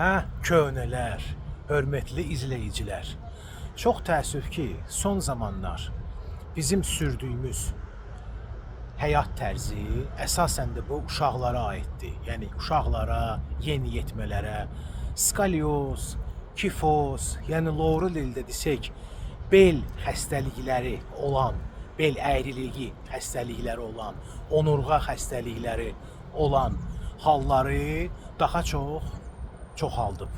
Hə, köhnələr, hörmətli izləyicilər. Çox təəssüf ki, son zamanlar bizim sürdüyümüz həyat tərzi əsasən də bu uşaqlara aiddir. Yəni uşaqlara, yeniyetmələrə, skalyoz, kifoz, yəni loğru dildə desək, bel xəstəlikləri olan, bel əyriliyi xəstəlikləri olan, onurğa xəstəlikləri olan halları daha çox çoxaldıb.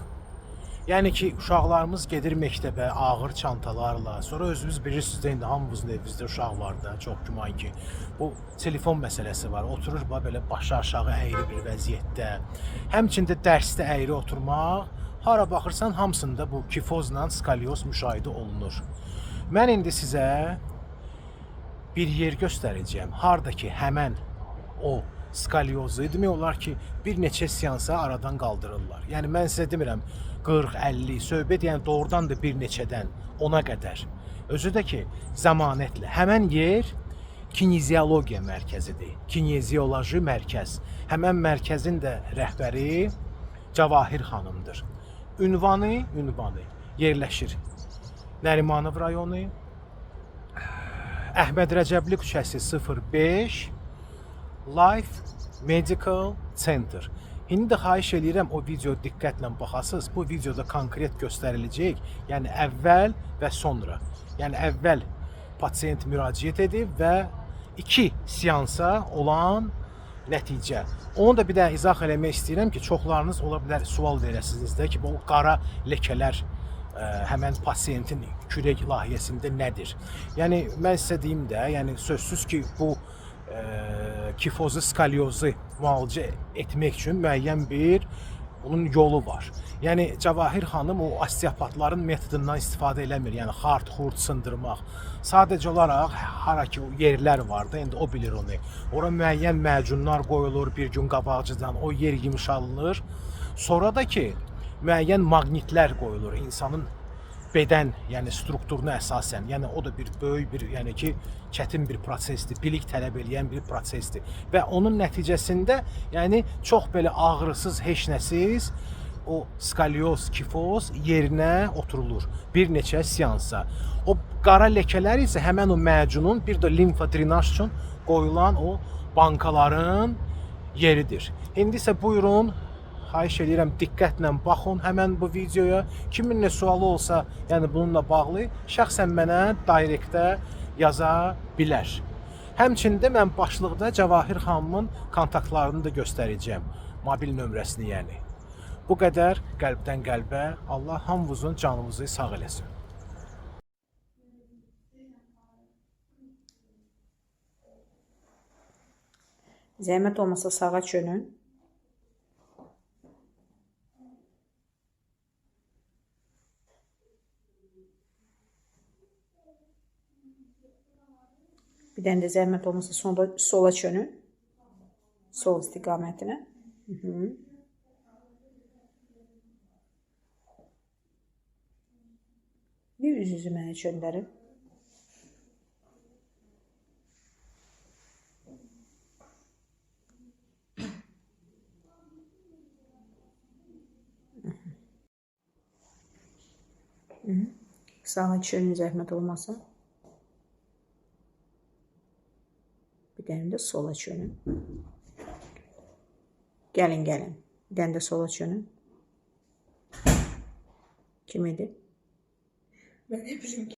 Yəni ki, uşaqlarımız gedir məktəbə ağır çantalarla, sonra özünüz bilirsiniz də indi hamımızın evimizdə uşaq var da, çox güman ki, bu telefon məsələsi var. Oturur belə başı aşağı əyri bir vəziyyətdə. Həmçində dərsdə əyri oturmaq, hara baxırsan hamısında bu kifozla skalyoz müşahidə olunur. Mən indi sizə bir yer göstərəcəyim. Harda ki, həmən o skalyozu demək olar ki, bir neçə seansa aradan qaldırırlar. Yəni mən sizə demirəm 40-50 söhbət, yəni doğrudan da bir neçədən 10-a qədər. Özü də ki, zəmanətlə. Həmən yer kineziologiya mərkəzidir. Kinezioloji mərkəz. Həmən mərkəzin də rəhbəri Cavahir xanımdır. Ünvanı yerləşir Nərimanov rayonu, Əhməd Rəcəbli küçəsi 05, Life Medical Center. İndi də xahiş edirəm o video diqqətlə baxasınız. Bu videoda konkret göstəriləcək. Yəni əvvəl və sonra. Yəni əvvəl pasiyent müraciət edib və 2 seansa olan nəticə. Onu da bir də izah eləmək istəyirəm ki, çoxlarınız ola bilər sual verəsiniz də ki, bu qara ləkələr həmən pasiyentin kürək layihəsində nədir? Yəni mən sizə deyim də, yəni sözsüz ki, bu kifozu, skalyozu müalicə etmək üçün müəyyən bir onun yolu var. Yəni Cavahir xanım o osteopatların metodundan istifadə eləmir. Yəni xart, xurt sındırmaq. Sadəcə olaraq hara ki o yerlər var da, indi o bilir onu. Ora müəyyən macunlar qoyulur bir gün qabaqcadan, o yer yumşalınır. Sonra da ki müəyyən maqnitlər qoyulur insanın bədən, yəni strukturuna əsasən. Yəni o da bir böyük bir, yəni ki, çətin bir prosesdir, bilik tələb edən bir prosesdir və onun nəticəsində, yəni çox belə ağrısız, heç nəsiz o skalyoz, kifoz yerinə oturulur bir neçə seansa. O qara ləkələr isə həmən o macunun, bir də limfa drenaj üçün qoyulan o bankaların yeridir. İndi isə buyurun, xahiş edirəm diqqətlə baxın həmən bu videoya. Kimin nə sualı olsa, yəni bununla bağlı şəxsən mənə direktdə yaza bilər. Həmçində mən başlıqda Cavahir xanımın kontaktlarını da göstərəcəm. Mobil nömrəsini yəni. Bu qədər qəlbdən qəlbə. Allah hamınızın canınızı sağ eləsin. Zəhmət olmasa sağa çönün. Bir dənə də zəhmət olmasa sola çönün. Sol istiqamətinə. Bir üz-üzü mənə çöndərin. Sağa çönün zəhmət olmasa. Bir dənə də sola çönün. Gəlin. Bir dənə də sola çönün. Kim idi? Ben hepsini